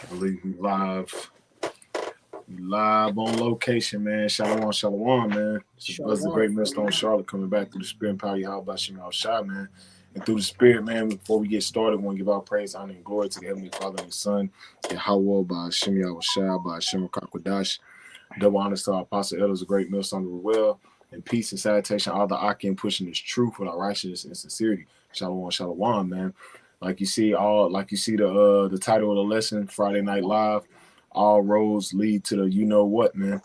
I believe we live. We live on location, man. Shalom, shalom, man. It's your brother, the great Millstone Charlotte, coming back through the spirit and power. How about Shemal Shah, man? And through the spirit, man, before we get started, we want to give our praise, honor, and glory to the Heavenly Father and His Son, Yahweh, by Shem Shah, by Shem Kakwadash. Double honors to our apostle elders, the great Millstone of the well, and peace and salutation, all the Akim pushing this truth with our righteousness and sincerity. Shalom, shalom, man. Like you see the title of the lesson, Friday Night Live. All roads lead to the you know what, man.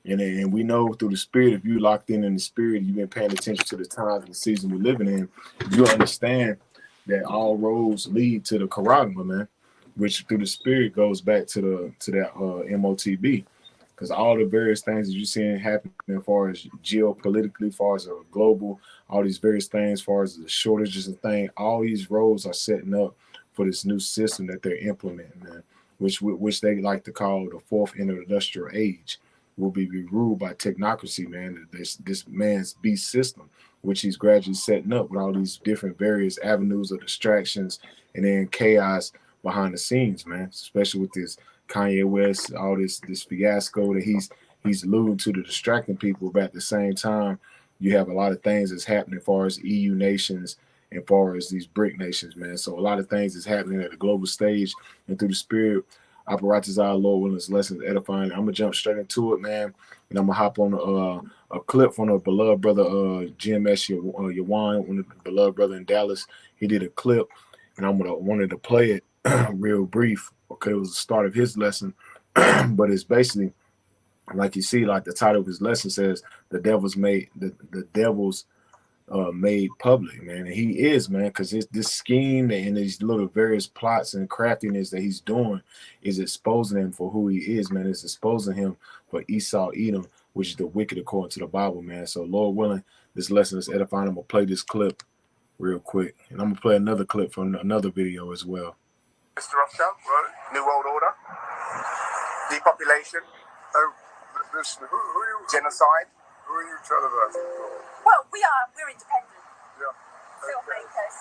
And we know through the spirit, if you locked in the spirit, you've been paying attention to the times and the season we're living in, you understand that all roads lead to the Karagma, man, which through the spirit goes back to that MOTB. Because all the various things that you're seeing happening as far as geopolitically, as far as global, all these various things, as far as the shortages and things, all these roads are setting up for this new system that they're implementing, man, which they like to call the fourth industrial age, will be ruled by technocracy, man. This man's beast system, which he's gradually setting up with all these different various avenues of distractions and then chaos behind the scenes, man, especially with this Kanye West, all this fiasco that he's alluding to distracting people, but at the same time, you have a lot of things that's happening as far as EU nations and as far as these BRIC nations, man. So a lot of things is happening at the global stage and through the spirit. Apparatus our Lord willing, this lesson is edifying. I'm gonna jump straight into it, man, and I'm gonna hop on a clip from the beloved brother GMS Yawan, one of the beloved brother in Dallas. He did a clip, and wanted to play it real brief. Okay, it was the start of his lesson, but it's basically like you see, like the title of his lesson says, the devil's made made public, man. And he is, man, because this scheme and these little various plots and craftiness that he's doing is exposing him for who he is, man. It's exposing him for Esau Edom, which is the wicked according to the Bible, man. So Lord willing, this lesson is edifying. I'm gonna play this clip real quick, and I'm gonna play another clip from another video as well. Russia, New World Order, depopulation, listen, genocide. who are you telling that? Well, we're independent Yeah. filmmakers.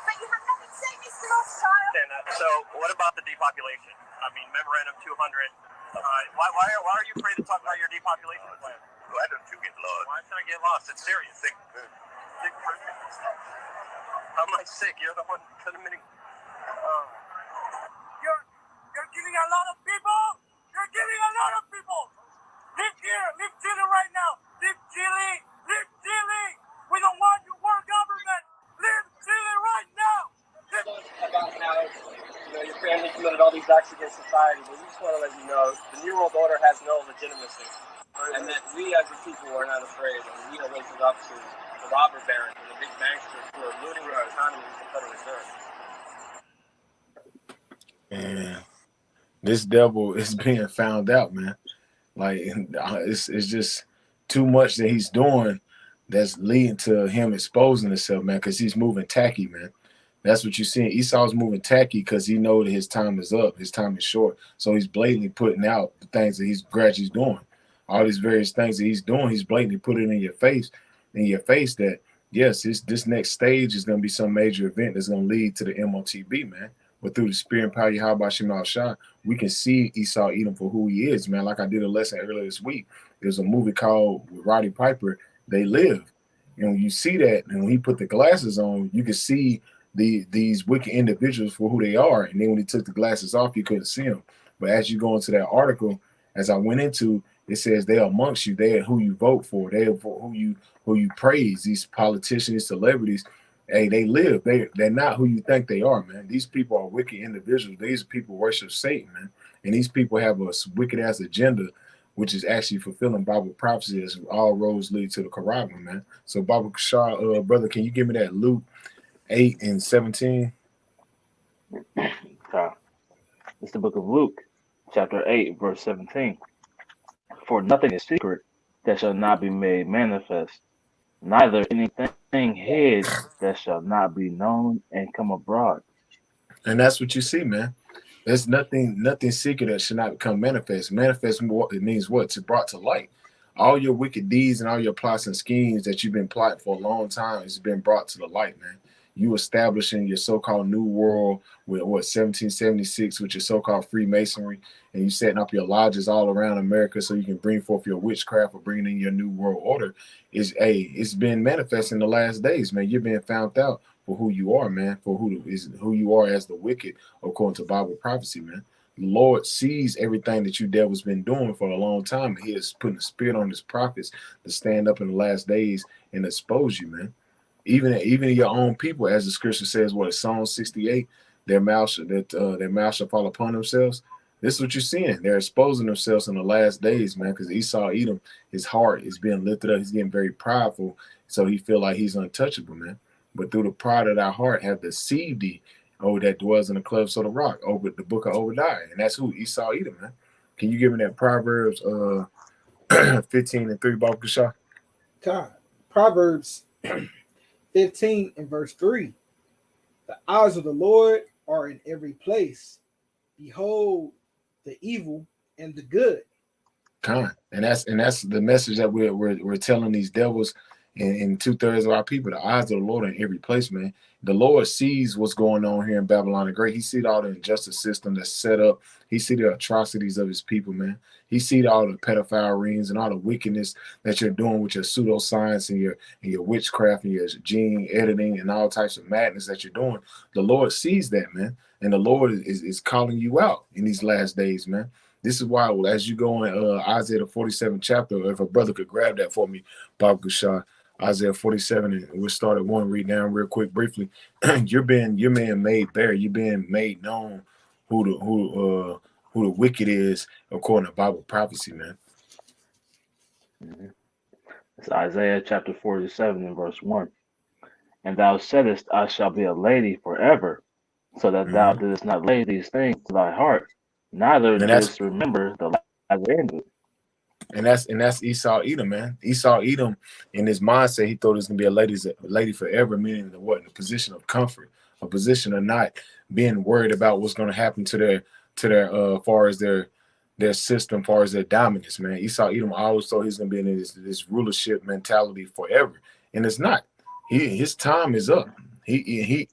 But you have nothing to say, Mr. Rothschild. So what about the depopulation? I mean, Memorandum 200. Why are you afraid to talk about your depopulation plan? Why don't you get lost? Why should I get lost? It's serious. Sick. How am I sick? You're the one committing. You're killing a lot of people. You're killing a lot of people. Live here. Live Chile right now. Live Chile. Live Chile. We don't want your war government. Live Chile right now. About how your family committed all these acts against society, but we just want to let you know the New World Order has no legitimacy, and that we as a people are not afraid, and we are waking up to the robber barons and the big banksters who are looting our economy with the Federal Reserve. And this devil is being found out, man. Like it's just too much that he's doing that's leading to him exposing himself, man, because he's moving tacky, man. That's what you're seeing. Esau's moving tacky because he knows that his time is up. His time is short. So he's blatantly putting out the things that he's gradually doing. All these various things that he's doing, he's blatantly putting in your face that, yes, this next stage is going to be some major event that's going to lead to the MOTB, man. But through the spirit and power, how about Shemal Shah, we can see Esau Edom for who he is, man. Like I did a lesson earlier this week. There's a movie called with Roddy Piper, They Live. And when you see that, and when he put the glasses on, you can see these wicked individuals for who they are. And then when he took the glasses off, you couldn't see them. But as you go into that article, as I went into, it says they're amongst you. They're who you vote for. They're for who you praise. These politicians, celebrities, hey, they live. They're not who you think they are, man. These people are wicked individuals. These people worship Satan, man. And these people have a wicked ass agenda, which is actually fulfilling Bible prophecy as all roads lead to the Quran, man. So Baba Shah, brother, can you give me that Luke 8:17? It's the book of Luke, chapter 8, verse 17. For nothing is secret that shall not be made manifest, neither anything hid that shall not be known and come abroad. And that's what you see, man. There's nothing secret that should not become manifest. Manifest, it means what? To brought to light. All your wicked deeds and all your plots and schemes that you've been plotting for a long time has been brought to the light, man. You establishing your so-called new world with 1776 with your so-called Freemasonry, and you setting up your lodges all around America so you can bring forth your witchcraft or bringing in your new world order. It's been manifest in the last days, man. You're being found out for who you are, man, for who you are as the wicked, according to Bible prophecy, man. The Lord sees everything that you devil's been doing for a long time. He is putting a spirit on his prophets to stand up in the last days and expose you, man. Even your own people, as the scripture says, what Psalm 68, their mouth shall fall upon themselves. This is what you're seeing. They're exposing themselves in the last days, man, because Esau Edom, his heart is being lifted up. He's getting very prideful, so he feel like he's untouchable, man. But through the pride of thy heart have deceived thee, that dwells in the clefts of the rock, over the book of Obadiah. And that's who? Esau Edom, man. Can you give me that Proverbs 15:3, Baba Kashah? God. Proverbs 15 and verse 3. The eyes of the Lord are in every place. Behold the evil and the good. And that's the message that we're telling these devils and 2/3 of our people. The eyes of the Lord are in every place, man. The Lord sees what's going on here in Babylon the Great. He sees all the injustice system that's set up. He sees the atrocities of his people, man. He sees all the pedophile rings and all the wickedness that you're doing with your pseudoscience and your witchcraft and your gene editing and all types of madness that you're doing. The Lord sees that, man. And the Lord is calling you out in these last days, man. This is why, as you go in Isaiah the 47th chapter, if a brother could grab that for me, Bob Gushah, Isaiah 47, and we'll start at 1, read down real quick, briefly. You're being made bare. You're being made known who the wicked is according to Bible prophecy, man. Mm-hmm. It's Isaiah chapter 47 and verse 1. And thou saidest, I shall be a lady forever, so that thou didst not lay these things to thy heart, neither didst remember the last ended. And that's Esau Edom, man. Esau Edom, in his mindset, he thought it was gonna be a lady forever, meaning what? In a position of comfort, a position of not being worried about what's gonna happen to their far as their system, far as their dominance, man. Esau Edom always thought he's gonna be in this rulership mentality forever, and it's not. His time is up. He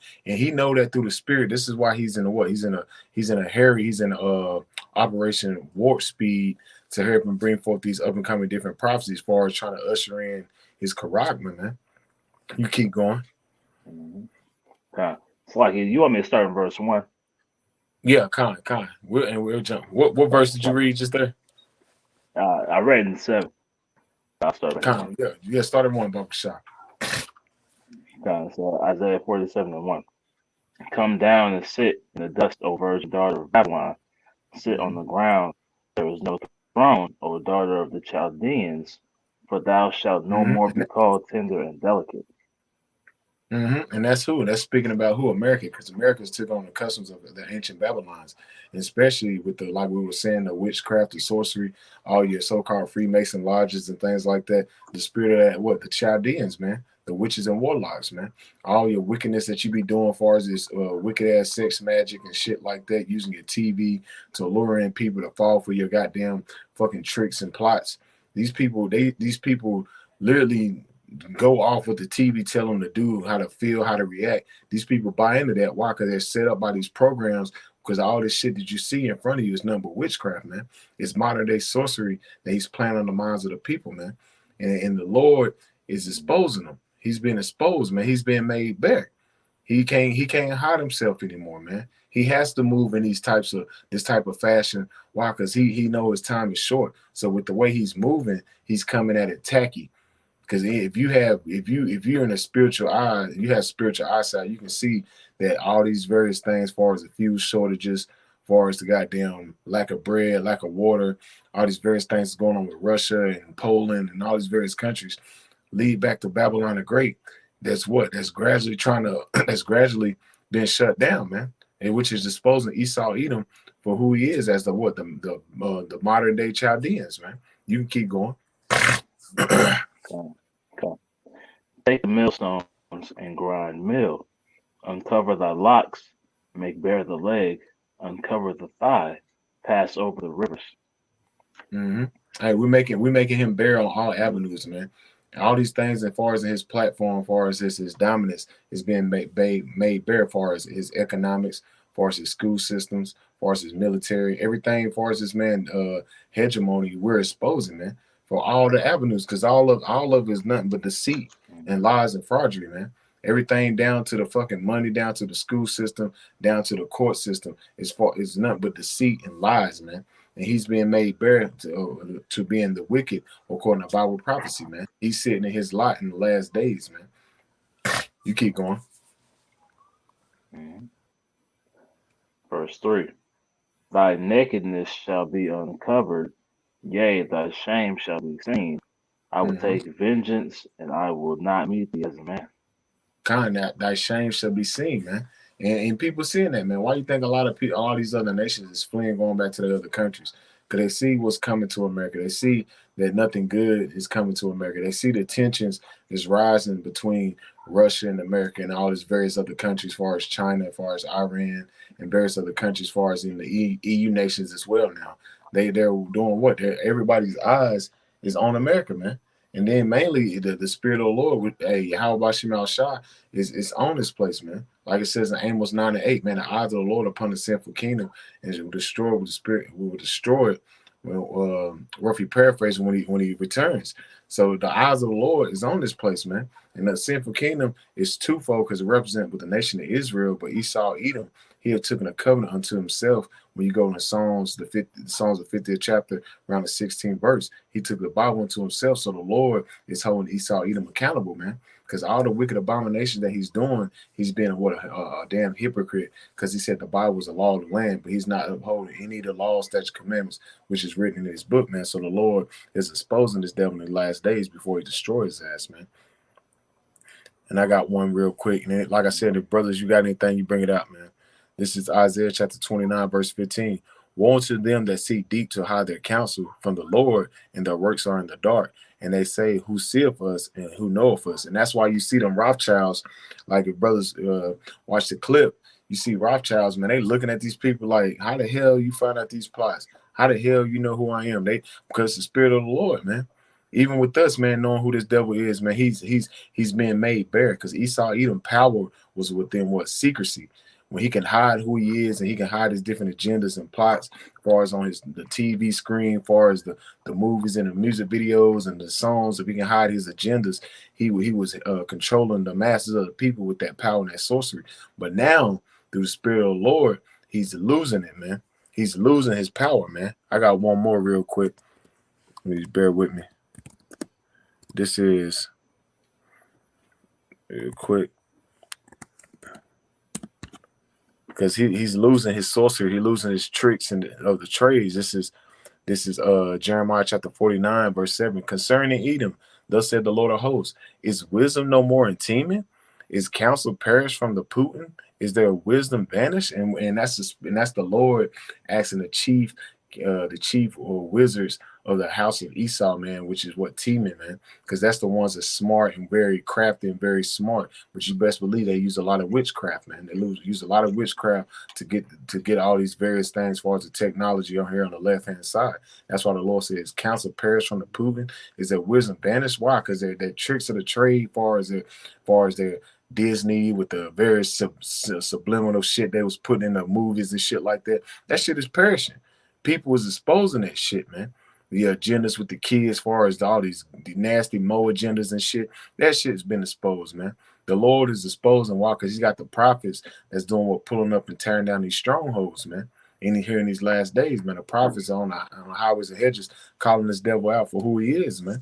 know that through the spirit. This is why he's in Operation Warp Speed to help him bring forth these up and coming different prophecies, as far as trying to usher in his charagma, man. You keep going. It's like you want me to start in verse 1? Yeah, Con. We'll jump. What verse did you read just there? I read in 7. I'll start. Con, yeah. Start at 1, Bump Shot. So Isaiah 47 and 1. Come down and sit in the dust, O virgin daughter of Babylon. Sit on the ground. There is no throne, O daughter of the Chaldeans, for thou shalt no more be called tender and delicate. And that's who? That's speaking about who? America, because America's took on the customs of the ancient Babylons, and especially with the, like we were saying, the witchcraft, the sorcery, all your so-called Freemason lodges and things like that. The spirit of that, the Chaldeans, man. The witches and warlocks, man. All your wickedness that you be doing as far as this wicked ass sex magic and shit like that, using your TV to lure in people to fall for your goddamn fucking tricks and plots. These people literally go off with the TV, tell them to do, how to feel, how to react. These people buy into that. Why? Because they're set up by these programs, because all this shit that you see in front of you is nothing but witchcraft, man. It's modern day sorcery that he's playing on the minds of the people, man. And the Lord is exposing them. He's been exposed, man. He's been made bare. He can't hide himself anymore, man. He has to move in this type of fashion. Why? Because he knows his time is short. So with the way he's moving, he's coming at it tacky. Because if you're in a spiritual eye, you have spiritual eyesight, you can see that all these various things, as far as the fuel shortages, as far as the goddamn lack of bread, lack of water, all these various things going on with Russia and Poland and all these various countries, lead back to Babylon the Great. That's gradually been shut down, man. And which is exposing Esau Edom for who he is as the modern day Chaldeans, man. You can keep going. Okay. Take the millstones and grind mill. Uncover thy locks, make bare the leg, uncover the thigh, pass over the rivers. Hey, we're making him bare on all avenues, man. All these things, as far as his platform, as far as his dominance, is being made bare, as far as his economics, as far as his school systems, as far as his military, everything, as far as this man hegemony, we're exposing, man, for all the avenues, because all of it is nothing but deceit and lies and fraudery, man. Everything down to the fucking money, down to the school system, down to the court system, is nothing but deceit and lies, man. And he's being made bare to being the wicked, according to Bible prophecy, man. He's sitting in his lot in the last days, man. You keep going. Verse 3. Thy nakedness shall be uncovered, yea, thy shame shall be seen. I will take vengeance, and I will not meet thee as a man. Kind that thy shame shall be seen, man. And people seeing that, man. Why you think a lot of people, all these other nations is fleeing, going back to the other countries? Because they see what's coming to America. They see that nothing good is coming to America. They see the tensions is rising between Russia and America and all these various other countries, as far as China, as far as Iran, and various other countries, as far as in the EU nations as well now. They're doing what? Everybody's eyes is on America, man. And then mainly the spirit of the Lord with how about Shemal Shah is on this place, man. Like it says in Amos 9:8, man, the eyes of the Lord upon the sinful kingdom, and it will destroy with the spirit, will destroy it. Well, roughly paraphrasing when he returns. So the eyes of the Lord is on this place, man. And the sinful kingdom is twofold because it represents with the nation of Israel, but Esau, Edom, he had taken a covenant unto himself. When you go into Psalms, the 50th chapter, around the 16th verse, he took the Bible unto himself. So the Lord is holding Esau, Edom accountable, man. Because all the wicked abominations that he's doing, he's being a damn hypocrite. Because he said the Bible was a law of the land, but he's not upholding any of the laws, statutes, commandments, which is written in his book, man. So the Lord is exposing this devil in the last days before he destroys his ass, man. And I got one real quick. And then, like I said, if brothers, you got anything, you bring it out, man. This is Isaiah chapter 29, verse 15. Woe unto them that seek deep to hide their counsel from the Lord, and their works are in the dark. And they say, who seeth us and who knoweth us? And that's why you see them Rothschilds, like if brothers watch the clip, you see Rothschilds, man, they looking at these people like, how the hell you find out these plots? How the hell you know who I am? Because it's the spirit of the Lord, man. Even with us, man, knowing who this devil is, man, he's being made bare, because Esau, Edom power was within what? Secrecy. When he can hide who he is and he can hide his different agendas and plots, as far as on the TV screen, as far as the movies and the music videos and the songs, if he can hide his agendas, he was controlling the masses of the people with that power and that sorcery. But now, through the spirit of the Lord, he's losing it, man. He's losing his power, man. I got one more real quick. Please bear with me. This is real quick. Because he's losing his sorcery, he's losing his tricks of the trades. This is Jeremiah chapter 49, verse 7. Concerning Edom, thus said the Lord of hosts, is wisdom no more in Teman? Is counsel perished from the Putin? Is there wisdom vanished? And that's the Lord asking the chief or wizards of the house of Esau, man, which is what Teman, man, because that's the ones that's smart and very crafty and very smart. But you best believe they use a lot of witchcraft, man. They use a lot of witchcraft to get all these various things as far as the technology on here on the left hand side. That's why the Lord says, counsel perish from the Putin. Is that wisdom vanished? Why? Because they're tricks of the trade, as far as their Disney with the various subliminal shit they was putting in the movies and shit like that. That shit is perishing. People was exposing that shit, man. The agendas with the kids, as far as all the nasty Mo agendas and shit, that shit's been exposed, man. The Lord is exposing why, because he's got the prophets that's doing what, pulling up and tearing down these strongholds, man. And here in these last days, man, the prophets on the highways and hedges calling this devil out for who he is, man.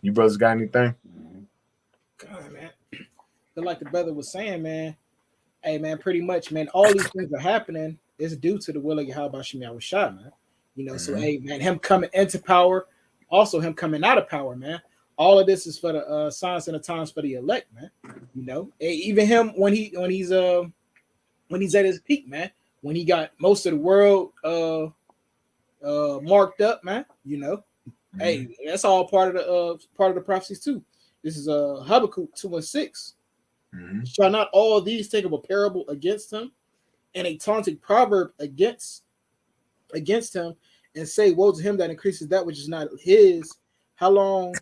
You brothers got anything? God, man. But like the brother was saying, man, hey, man, pretty much, man, all these things are happening is due to the will of Yahweh Shemiah Shah, man. You know, so hey, man, him coming into power, also him coming out of power, man. All of this is for the signs and the times for the elect, man. You know, even him when he's at his peak, man. When he got most of the world marked up, man. You know, hey, that's all part of the prophecies too. This is Habakkuk 2:6. Shall not all these take up a parable against him, and a taunting proverb against him, and say, woe to him that increases that which is not his. How long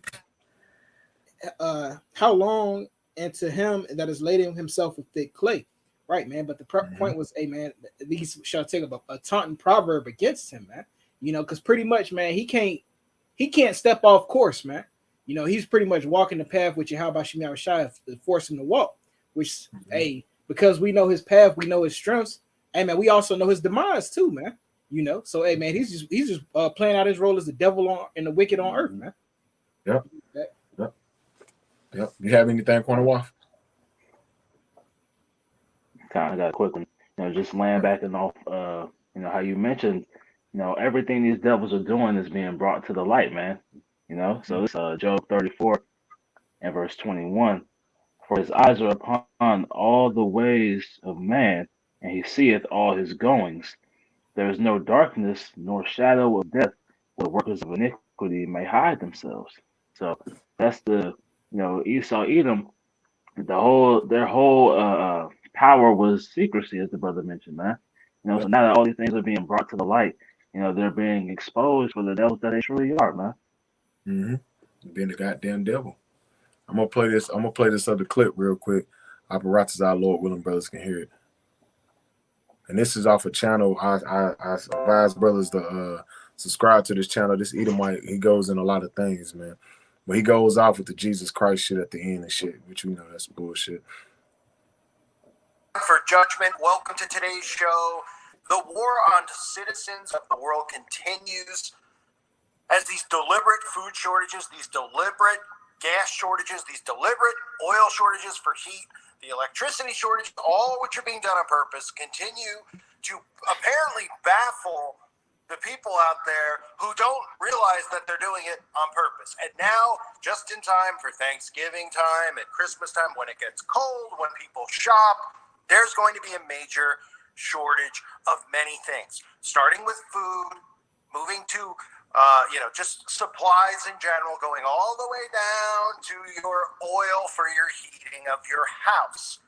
how long and to him that is laden himself with thick clay. Right, man. But the point was, hey, man, these shall take up a taunting proverb against him, man. You know, because pretty much, man, he can't step off course, man. You know, he's pretty much walking the path which Yahweh Shemi Shai forced him to walk. Which, hey, because we know his path, we know his strengths. Hey, man, we also know his demise too, man. You know, so hey, man, he's just playing out his role as the devil and the wicked on earth, man. Yep. You have anything, Corner Waff? Kind of got a quick one. You know, just laying back and off. You know how you mentioned. You know, everything these devils are doing is being brought to the light, man. You know, so it's Job 34 and verse 21. For his eyes are upon all the ways of man, and he seeth all his goings. There is no darkness nor shadow of death where workers of iniquity may hide themselves. So that's the, you know, Esau Edom. Their whole power was secrecy, as the brother mentioned, man. You know, so now that all these things are being brought to the light, you know, they're being exposed for the devils that they truly are, man. Being the goddamn devil. I'm gonna play this other clip real quick. Apparatus, our Lord willing, brothers can hear it. And this is off a channel. I advise brothers to subscribe to this channel. This Edomite, he goes in a lot of things, man. But he goes off with the Jesus Christ shit at the end and shit, which we know that's bullshit. For judgment, welcome to today's show. The war on citizens of the world continues as these deliberate food shortages, these deliberate gas shortages, these deliberate oil shortages for heat, the electricity shortage, all which are being done on purpose, continue to apparently baffle the people out there who don't realize that they're doing it on purpose. And now, just in time for Thanksgiving time and Christmas time, when it gets cold, when people shop, there's going to be a major shortage of many things, starting with food, moving to just supplies in general, going all the way down to your oil for your heating of your house.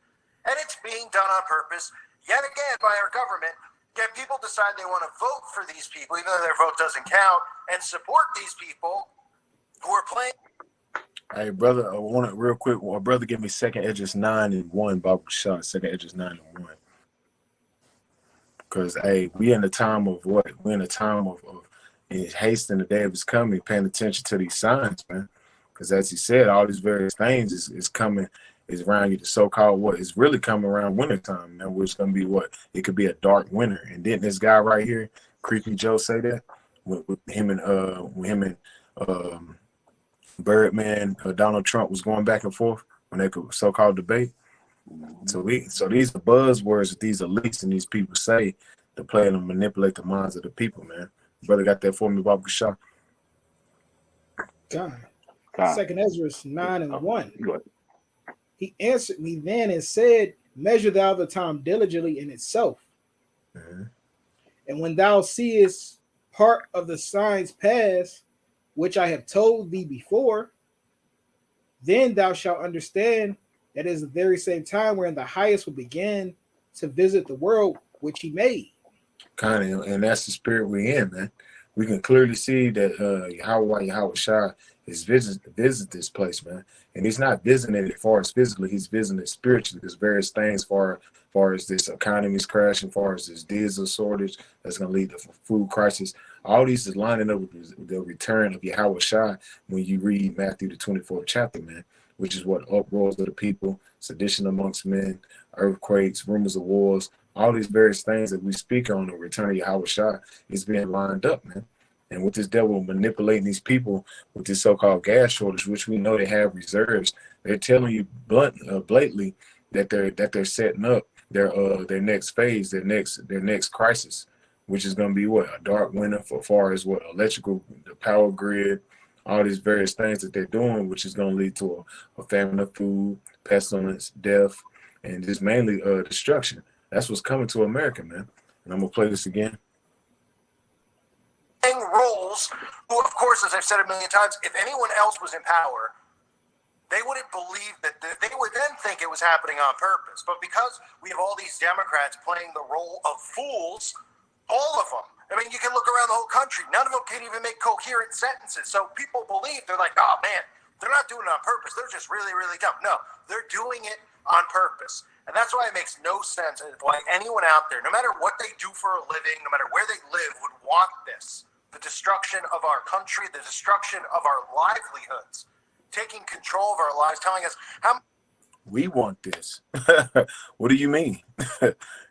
And it's being done on purpose, yet again, by our government. Yet people decide they want to vote for these people, even though their vote doesn't count, and support these people who are playing. Hey, brother, I want to real quick. Well, brother, give me Second Esdras 9:1. Bible shot Second Esdras 9:1. Because hey, we in the time of what? We're in the time of hastening the day of his coming, paying attention to these signs, man. Because as he said, all these various things is coming, is around you. The so-called what is really coming around wintertime, man, which is gonna be what? It could be a dark winter. And didn't this guy right here, Creepy Joe, say that? With him and Birdman, Donald Trump was going back and forth when they could so-called debate. So these are buzzwords that these elites and these people say to play and manipulate the minds of the people, man. Brother got that for me, Bob Shah. God. Second Esdras 9:1. He answered me then and said, measure thou the time diligently in itself. And when thou seest part of the signs pass, which I have told thee before, then thou shalt understand that is the very same time wherein the highest will begin to visit the world which he made. Kind of, and that's the spirit we're in, man. We can clearly see that Yahweh Shai is visit this place, man. And he's not visiting it as far as physically, he's visiting it spiritually. There's various things far as this economy's crashing, far as this diesel shortage that's going to lead to food crisis. All these is lining up with the return of Yahweh Shai when you read Matthew the 24th chapter, man, which is what uproars of the people, sedition amongst men, earthquakes, rumors of wars, all these various things that we speak on the return of Yahweh Shai is being lined up, man. And with this devil manipulating these people with this so-called gas shortage, which we know they have reserves, they're telling you blatantly that they're setting up their next phase, their next crisis, which is going to be what? A dark winter for far as what? Electrical, the power grid, all these various things that they're doing, which is going to lead to a famine of food, pestilence, death, and just mainly destruction. That's what's coming to America, man. And I'm going to play this again. Roles, who, of course, as I've said a million times, if anyone else was in power, they wouldn't believe that. They would then think it was happening on purpose. But because we have all these Democrats playing the role of fools, all of them, I mean, you can look around the whole country, none of them can even make coherent sentences. So people believe, they're like, oh man, They're not doing it on purpose. They're just really, really dumb. No, they're doing it on purpose. And that's why it makes no sense why anyone out there, no matter what they do for a living, no matter where they live, would want this. The destruction of our country, the destruction of our livelihoods, taking control of our lives, telling us how we want this. What do you mean?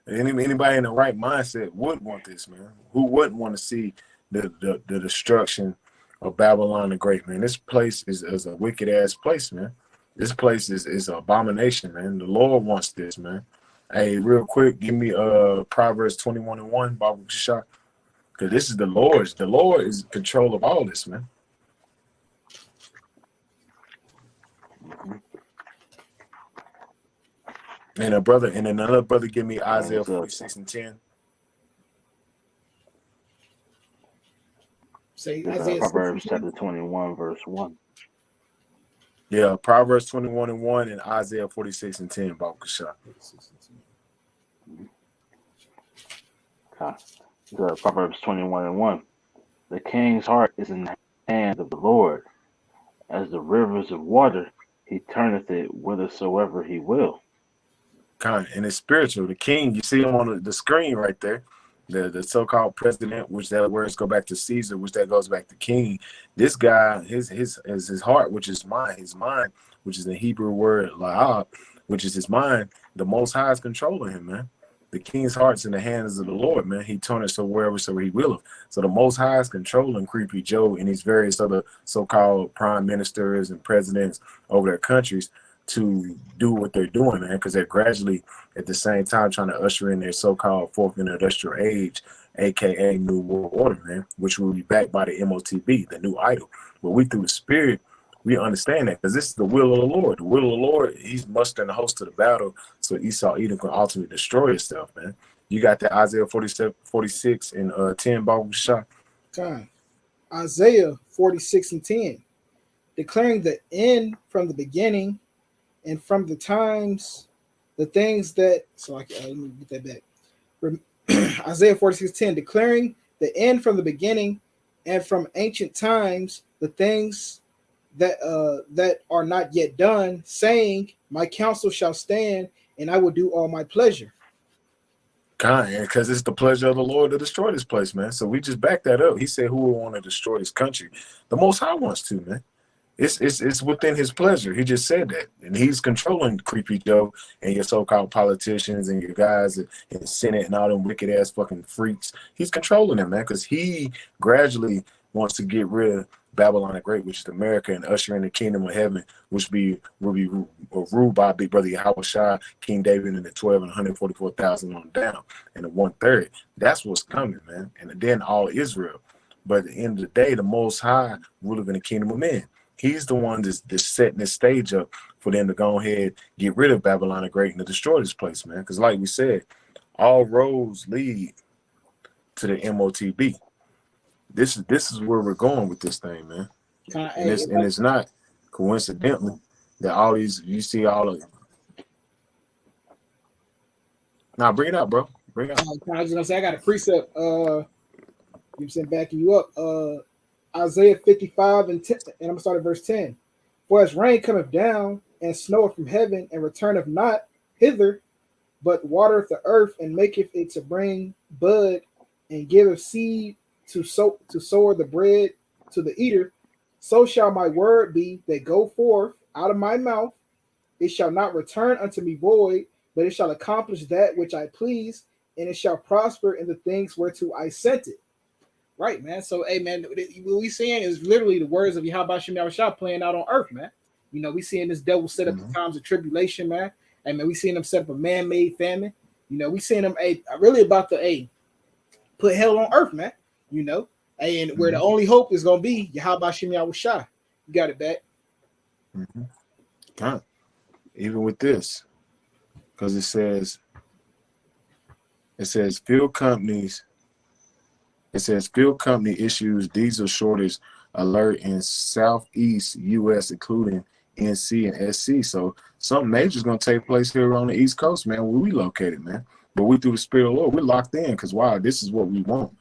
Anybody in the right mindset would want this, man. Who wouldn't want to see the destruction of Babylon the Great, man? This place is a wicked ass place, man. This place is an abomination, man. The Lord wants this, man. Hey, real quick, give me Proverbs 21:1, Bible Shah. Because this is the Lord's. The Lord is in control of all this, man. And another brother give me Isaiah 46:10. Say Isaiah Proverbs chapter 21, verse 1. Yeah, Proverbs 21:1 and Isaiah 46:10, Bible Shah. Proverbs 21:1. The king's heart is in the hand of the Lord. As the rivers of water, he turneth it whithersoever he will. And it's spiritual. The king, you see him on the screen right there. The so-called president, which that words go back to Caesar, which that goes back to king. This guy, his heart, which is his mind, which is the Hebrew word la'ab, which is his mind. The Most High is controlling him, man. The king's heart's in the hands of the Lord, man. He turneth so wherever he willeth. So the Most High is controlling Creepy Joe and these various other so-called prime ministers and presidents over their countries to do what they're doing, man, because they're gradually at the same time trying to usher in their so-called fourth industrial age, aka New World Order, man, which will be backed by the MOTB, the new idol. But we through the spirit, we understand that because this is the will of the Lord. The will of the Lord, he's mustering the host to the battle so Esau Edom can ultimately destroy itself, man. You got the Isaiah 46 and 10, Bible Shah. Time. Isaiah 46:10, declaring the end from the beginning and from the times, the things that, let me get that back. Isaiah 46:10, declaring the end from the beginning and from ancient times, the things that are not yet done, saying, my counsel shall stand and I will do all my pleasure. Because it's the pleasure of the Lord to destroy this place, man. So we just back that up. He said, who will want to destroy this country? The Most High wants to, man. It's within his pleasure. He just said that. And he's controlling Creepy Joe and your so-called politicians and your guys in the Senate and all them wicked ass fucking freaks. He's controlling them, man, because he gradually wants to get rid of Babylon the Great, which is America, and usher in the kingdom of heaven, which will be ruled by Big Brother Yahweh Shai, King David, and the 12 and 144,000 on down, and the 1/3. That's what's coming, man. And then all Israel. But at the end of the day, the Most High ruler in the kingdom of men. He's the one that's setting this stage up for them to go ahead, get rid of Babylon the Great and to destroy this place, man. Because like we said, all roads lead to the MOTB. This is where we're going with this thing, man. And it's not coincidentally that all these, you see all of them. Now bring it up, bro. Bring it up. I was gonna say I got a precept. You said backing you up. Isaiah 55 and 10, and I'm gonna start at verse 10. For as rain cometh down and snoweth from heaven and returneth not hither, but watereth the earth and maketh it to bring bud and giveth seed to sow the bread to the eater, so shall my word be that go forth out of my mouth. It shall not return unto me void, but it shall accomplish that which I please, and it shall prosper in the things whereto I sent it. Right, man. So, hey, man, what we seeing is literally the words of Yahweh Shem Yahushua playing out on earth, man. You know, we seeing this devil set up the times of tribulation, man. Hey, man, we seeing them set up a man-made famine. You know, we seeing them, really about to, put hell on earth, man. You know, and where the only hope is going to be Yahweh Shem Yahushua. You got it back. Even with this, because it says fuel company issues diesel shortage alert in Southeast U.S., including NC and SC. So something major is going to take place here on the East Coast, man, where we located, man. But we through the Spirit of the Lord, we're locked in because, wow, this is what we want.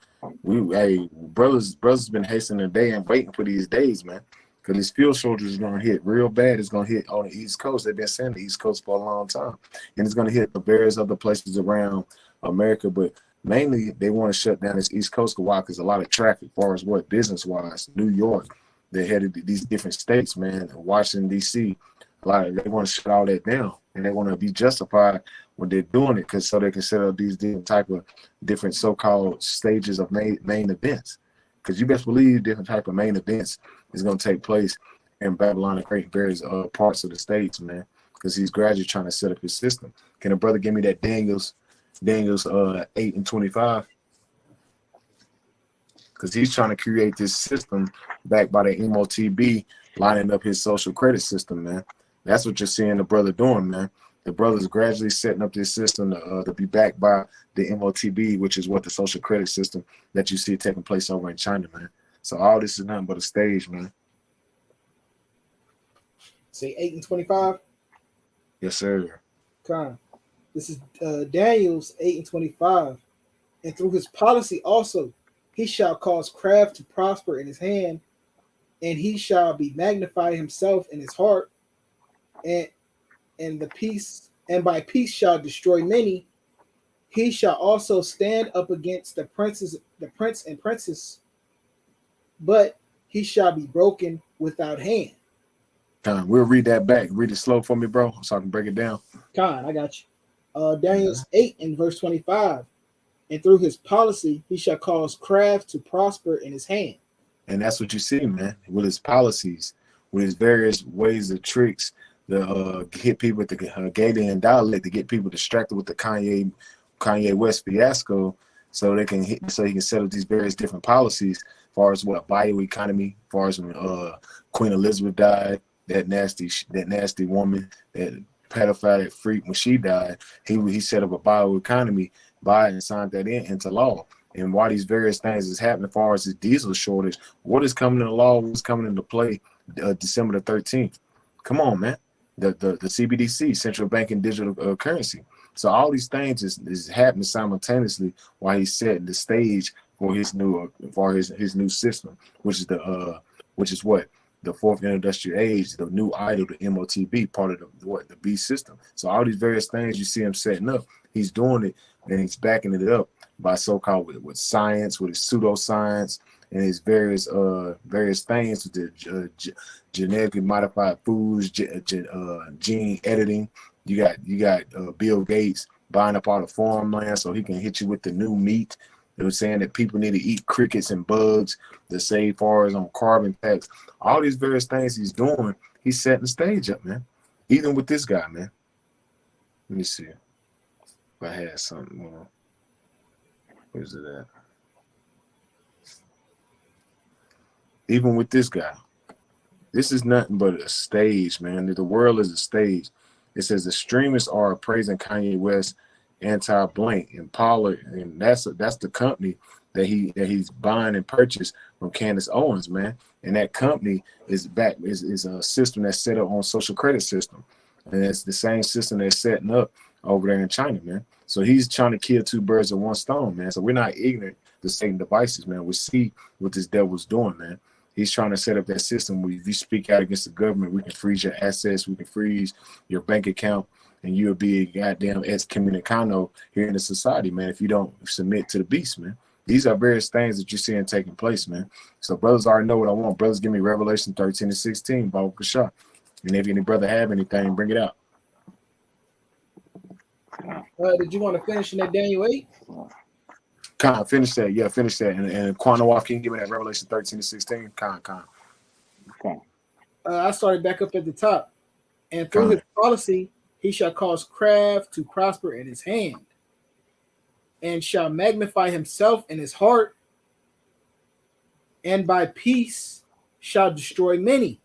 Brothers been hastening the day and waiting for these days, man, because this fuel shortage is going to hit real bad. It's going to hit on the East Coast. They've been saying the East Coast for a long time, and it's going to hit the various other places around America. But mainly, they want to shut down this East Coast. Why? Because a lot of traffic, as far as what business-wise, New York, they headed to these different states, man. Washington D.C. They want to shut all that down, and they want to be justified when they're doing it, because so they can set up these different so-called stages of main events. Because you best believe different type of main events is going to take place in Babylon and create various parts of the states, man. Because he's gradually trying to set up his system. Can a brother give me that Daniel's 8:25? Because he's trying to create this system backed by the MOTB, lining up his social credit system, man. That's what you're seeing the brother doing, man. The brother's gradually setting up this system to be backed by the MOTB, which is what the social credit system that you see taking place over in China, man. So all this is nothing but a stage, man. Say 8:25. Yes, sir. Con. This is Daniel's 8:25. And through his policy also, he shall cause craft to prosper in his hand, and he shall be magnified himself in his heart, and by peace shall destroy many. He shall also stand up against the prince and princess, but he shall be broken without hand. We'll read that back. Read it slow for me, bro, so I can break it down. Con, I got you. Daniel's 8 and verse 25. And through his policy, he shall cause craft to prosper in his hand. And that's what you see, man, with his policies, with his various ways of tricks, the hit people with the Gadian dialect to get people distracted with the Kanye West fiasco, so he can set up these various different policies, as far as what bioeconomy, as far as when Queen Elizabeth died, that nasty woman, that pedophile freak, when she died, he set up a bioeconomy, Biden signed that into law. And while these various things is happening, as far as the diesel shortage, what is coming into law? What's coming into play December the 13th? Come on, man. The CBDC, Central Banking Digital Currency. So all these things is happening simultaneously while he's setting the stage for his new his new system, which is what the fourth industrial age, the new idol, the MOTB, part of the B system. So all these various things you see him setting up, he's doing it, and he's backing it up by so-called with science, with his pseudoscience, and his various things with the genetically modified foods, gene editing. You got Bill Gates buying up all the farmland so he can hit you with the new meat. They were saying that people need to eat crickets and bugs to save far as on carbon tax. All these various things he's doing, he's setting the stage up, man. Even with this guy, man. Let me see if I had something. Where's it at? Even with this guy, this is nothing but a stage, man. The world is a stage. It says the streamers are praising Kanye West, anti-blank, and Pollard, and that's the company that he's buying and purchased from Candace Owens, man. And that company is a system that's set up on social credit system, and it's the same system they're setting up over there in China, man. So he's trying to kill two birds with one stone, man. So we're not ignorant to Satan devices, man. We see what this devil's doing, man. He's trying to set up that system where if you speak out against the government, we can freeze your assets, we can freeze your bank account, and you'll be a goddamn excommunicado here in the society, man, if you don't submit to the beast, man. These are various things that you're seeing taking place, man. So brothers already know what I want. Brothers, give me Revelation 13 and 16, Baba Kasha. And if any brother have anything, bring it out. Did you want to finish in that Daniel 8? Khan, finish that. Yeah, finish that. And Quanawaf, can you give me that Revelation 13 to 16? Khan. Okay. I started back up at the top. And through his policy, he shall cause craft to prosper in his hand, and shall magnify himself in his heart, and by peace shall destroy many.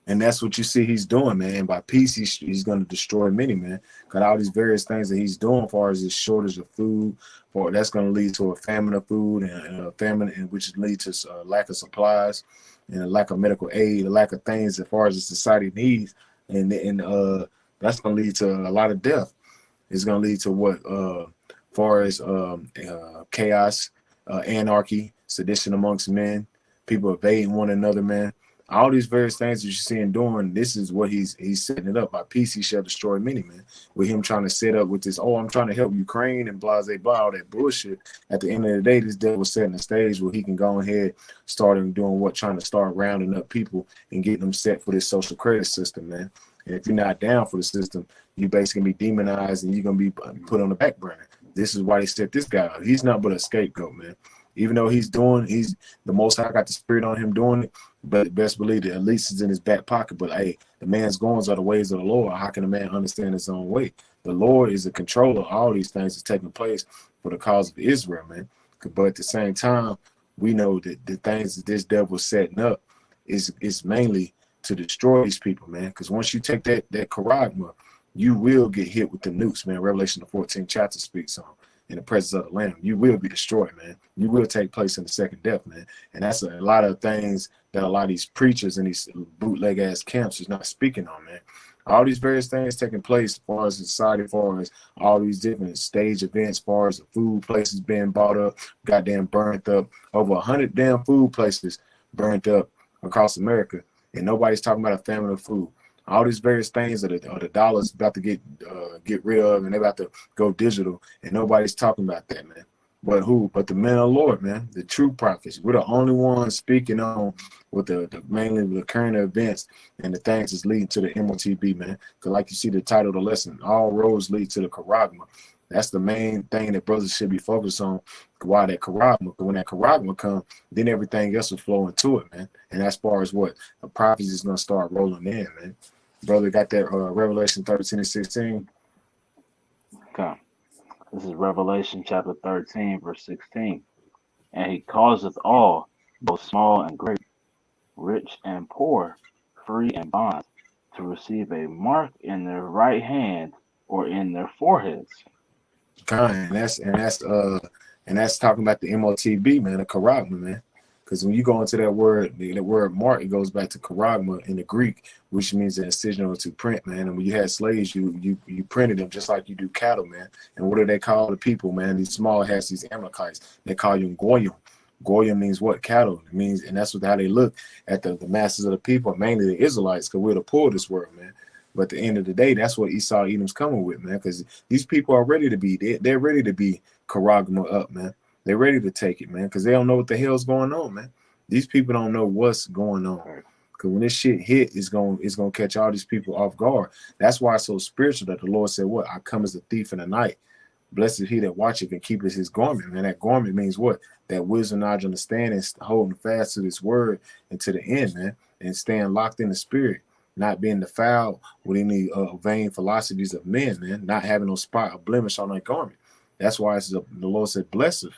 And that's what you see he's doing, man. By peace, he's going to destroy many, man. Got all these various things that he's doing as far as his shortage of food. That's going to lead to a famine of food, and a famine, which leads to a lack of supplies, and a lack of medical aid, a lack of things as far as the society needs. And that's going to lead to a lot of death. It's going to lead to what, far as chaos, anarchy, sedition amongst men, people evading one another, man. All these various things that you're seeing doing, this is what he's setting it up. By peace he shall destroy many, man. With him trying to set up with this, I'm trying to help Ukraine and blah, all that bullshit. At the end of the day, this devil setting the stage where he can go ahead, starting doing what, trying to start rounding up people and getting them set for this social credit system, man. And if you're not down for the system, you basically be demonized and you're going to be put on the back burner. This is why they set this guy up. He's not but a scapegoat, man. Even though he's the Most High got the spirit on him doing it, but best believe it, at least it's in his back pocket. But hey, the man's goings are the ways of the Lord. How can a man understand his own way? The Lord is the controller of all these things that's taking place for the cause of Israel, man. But at the same time, we know that the things that this devil's setting up is mainly to destroy these people, man. Because once you take that charagma, you will get hit with the nukes, man. Revelation the 14th chapter speaks on. In the presence of the Lamb, you will be destroyed, man. You will take place in the second death, man. And that's a lot of things that a lot of these preachers and these bootleg ass camps is not speaking on, man. All these various things taking place as far as society, as far as all these different stage events, as far as the food places being bought up, goddamn burnt up, over 100 damn food places burnt up across America, and nobody's talking about a famine of food. All these various things that the dollar's about to get rid of, and they're about to go digital, and nobody's talking about that, man. But who? But the men of the Lord, man, the true prophets. We're the only ones speaking on with the mainly the current events and the things that's leading to the MOTB, man. Because like you see the title of the lesson, all roads lead to the charagma. That's the main thing that brothers should be focused on. Why that charagma? Because when that charagma comes, then everything else will flow into it, man. And as far as what the prophecy is going to start rolling in, man. Brother got that Revelation 13 and 16. Okay. This is Revelation chapter 13, verse 16. And he causeth all, both small and great, rich and poor, free and bond, to receive a mark in their right hand or in their foreheads. And that's talking about the MOTB, man, the charagma, man. Because when you go into that word mark, it goes back to charagma in the Greek, which means an incision or to print, man. And when you had slaves, you printed them just like you do cattle, man. And what do they call the people, man? These small hats, these Amalekites, they call you goyim. Goyim means what? Cattle. It means, and that's how they look at the masses of the people, mainly the Israelites, because we're the poor of this world, man. But at the end of the day, that's what Esau Edom's coming with, man. Because these people are ready to be, they're ready to be charagma up, man. They're ready to take it, man, because they don't know what the hell's going on, man. These people don't know what's going on. Because when this shit hit, it's gonna catch all these people off guard. That's why it's so spiritual that the Lord said, what? I come as a thief in the night. Blessed is he that watcheth and keepeth his garment. Man, that garment means what? That wisdom, knowledge, understanding, holding fast to this word and to the end, man, and staying locked in the spirit, not being defiled with any vain philosophies of men, man, not having no spot or blemish on that garment. That's why the Lord said, blessed.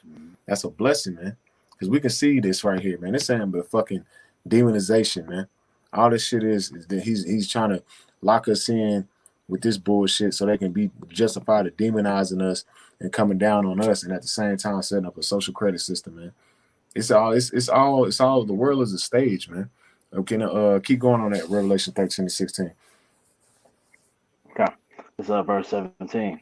That's a blessing, man. Because we can see this right here, man. This ain't but fucking demonization, man. All this shit is that he's trying to lock us in with this bullshit so they can be justified of demonizing us and coming down on us, and at the same time setting up a social credit system, man. It's all the world is a stage, man. Okay, keep going on that Revelation 13 and 16. Okay. This is verse 17.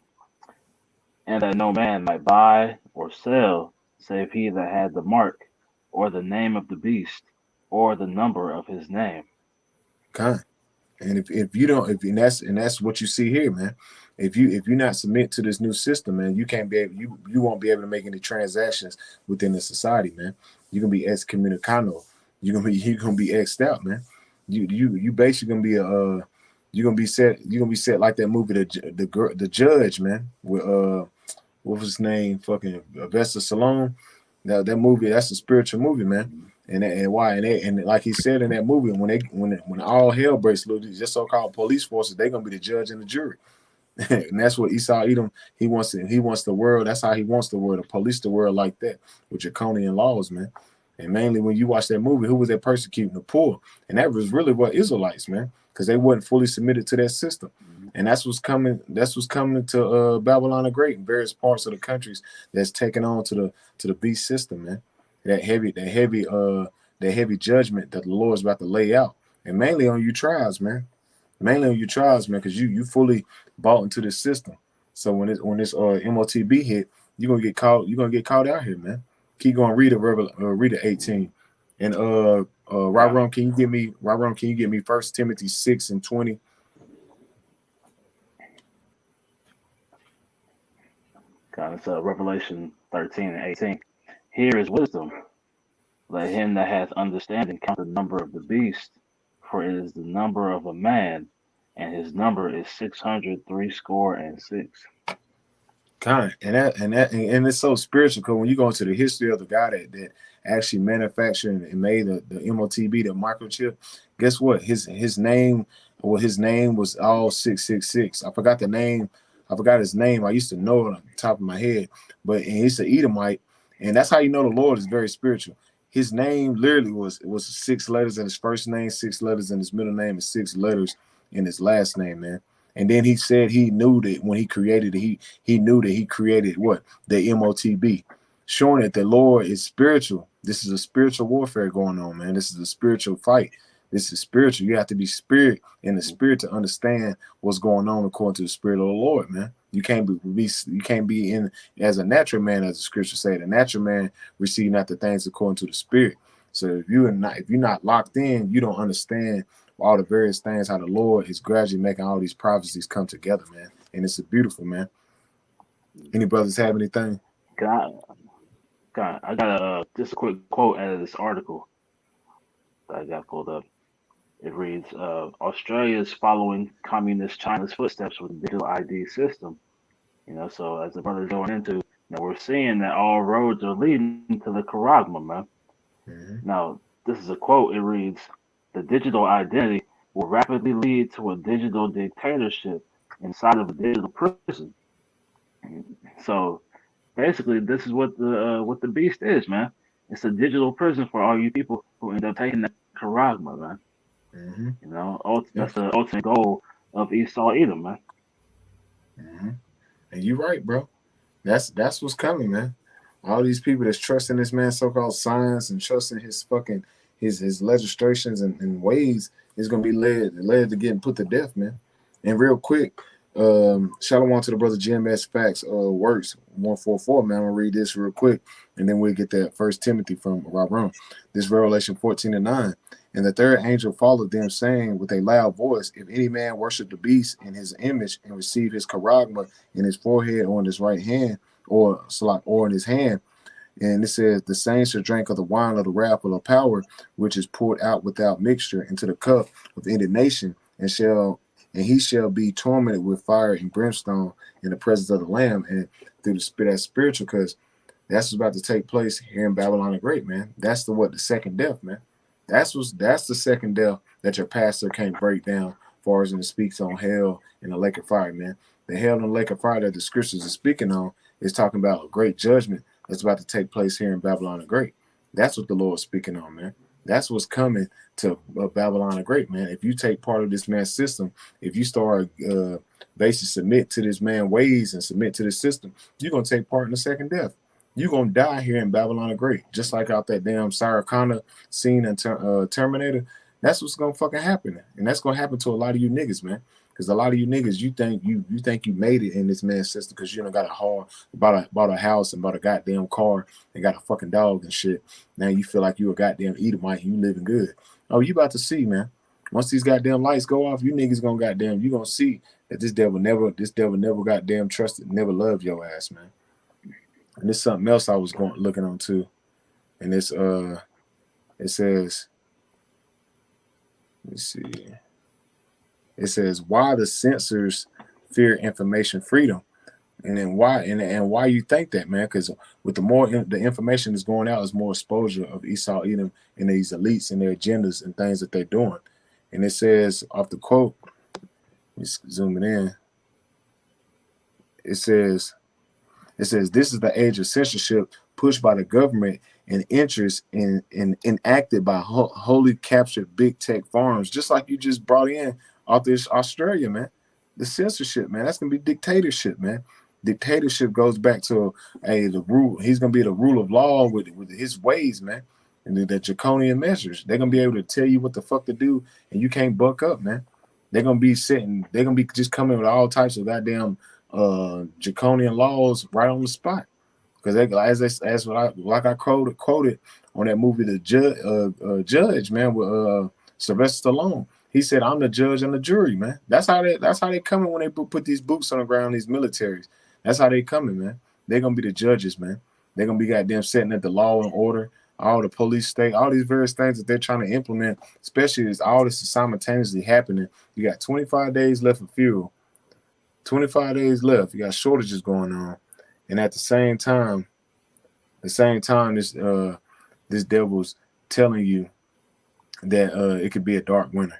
And that no man might buy or sell, save he that had the mark, or the name of the beast, or the number of his name. Okay. And if you don't, and that's what you see here, man. If you not submit to this new system, man, you can't be able, you won't be able to make any transactions within the society, man. You're gonna be excommunicado. You're gonna be X'd out, man. You basically gonna be you're gonna be set like that movie, the Judge, man, with what was his name? Fucking Sylvester Stallone. That movie, that's a spiritual movie, man. And why? And like he said in that movie, when all hell breaks loose, just so-called police forces, they're gonna be the judge and the jury. And that's what Esau Edom, he wants the world. That's how he wants the world, to police the world like that with draconian laws, man. And mainly when you watch that movie, who was that persecuting? The poor. And that was really what Israelites, man, because they wasn't fully submitted to that system. And that's what's coming to Babylon the Great in various parts of the countries that's taken on to the beast system, man. That heavy judgment that the Lord's about to lay out. And mainly on you tribes, man. Because you fully bought into this system. So when this MOTB hit, you're gonna get caught out here, man. Keep going, read it 18. And Ron, can you give me 1 Timothy 6:20? God, it's Revelation 13:18. Here is wisdom. Let him that hath understanding count the number of the beast, for it is the number of a man, and his number is 666. Kind and it's so spiritual because when you go into the history of the guy that actually manufactured and made the MOTB, the microchip, guess what? His name was all 666. I forgot the name. I forgot his name. I used to know it on the top of my head, but he's an Edomite, and that's how you know the Lord is very spiritual. His name literally was 6 letters in his first name, 6 letters in his middle name, and 6 letters in his last name, man. And then he said he knew that when he created it, he knew that he created what? The MOTB, showing that the Lord is spiritual. This is a spiritual warfare going on, man. This is a spiritual fight. This is spiritual. You have to be spirit in the spirit to understand what's going on according to the spirit of the Lord, man. You can't be in as a natural man, as the scripture say. The natural man receive not the things according to the spirit. So if you're not locked in, you don't understand all the various things, how the Lord is gradually making all these prophecies come together, man. And it's a beautiful, man. Any brothers have anything? God, I got just a quick quote out of this article that I got pulled up. It reads, Australia is following communist China's footsteps with the digital ID system. So as the brother's going into, we're seeing that all roads are leading to the Charagma, man. Mm-hmm. Now, this is a quote. It reads, the digital identity will rapidly lead to a digital dictatorship inside of a digital prison. So basically, this is what the beast is, man. It's a digital prison for all you people who end up taking that Charagma, man. Mm-hmm. That's the ultimate goal of Esau Edom, man. Mm-hmm. And you're right, bro. That's what's coming, man. All these people that's trusting this man's so-called science and trusting his fucking his legislations and ways is gonna be led to getting put to death, man. And real quick, shalom to the brother GMS Facts Works 144, man. I'm gonna read this real quick, and then we'll get that 1 Timothy from Ron. This Revelation 14:9. And the third angel followed them, saying with a loud voice, if any man worship the beast in his image and receive his Charagma in his forehead or in his right hand, or in his hand, and it says, the same shall drink of the wine of the wrath of the power, which is poured out without mixture into the cup of indignation, and he shall be tormented with fire and brimstone in the presence of the Lamb. And through the spirit, that's spiritual, because that's what's about to take place here in Babylon the Great, man. That's the second death, man. That's the second death that your pastor can't break down, as far as when it speaks on hell and the lake of fire, man. The hell and the lake of fire that the scriptures are speaking on is talking about a great judgment that's about to take place here in Babylon the Great. That's what the Lord's speaking on, man. That's what's coming to Babylon the Great, man. If you take part of this man's system, if you start basically submit to this man's ways and submit to this system, you're going to take part in the second death. You're going to die here in Babylon the Great, just like out that damn Sarah Connor scene in Terminator. That's what's going to fucking happen. And that's going to happen to a lot of you niggas, man. Because a lot of you niggas, you think you made it in this man's system because you done got bought a house and bought a goddamn car and got a fucking dog and shit. Now you feel like you a goddamn Edomite and you living good. Oh, you about to see, man. Once these goddamn lights go off, you niggas you gonna see that this devil never goddamn trusted, never loved your ass, man. And there's something else I was looking on too. And it's it says, let me see. It says why the censors fear information freedom, and then why you think that, man? Because with the more the information is going out, is more exposure of Esau Edom and these elites and their agendas and things that they're doing. And it says off the quote, let's zoom it in. It says this is the age of censorship pushed by the government and interest in enacted by wholly captured big tech farms, just like you just brought in out this Australia, man. The censorship, man, that's gonna be dictatorship, man. Dictatorship goes back to the rule. He's gonna be the rule of law with his ways, man, and the draconian measures. They're gonna be able to tell you what the fuck to do, and you can't buck up, man. They're gonna be just coming with all types of goddamn draconian laws right on the spot, Because as what I quoted on that movie, The Judge, man, with Sylvester Stallone. He said, "I'm the judge and the jury, man." That's how they coming when they put these boots on the ground, these militaries. That's how they coming, man. They're gonna be the judges, man. They're gonna be goddamn setting at the law and order, all the police state, all these various things that they're trying to implement, especially as all this is simultaneously happening. You got 25 days left of fuel, 25 days left. You got shortages going on. And at the same time, this devil's telling you that it could be a dark winter.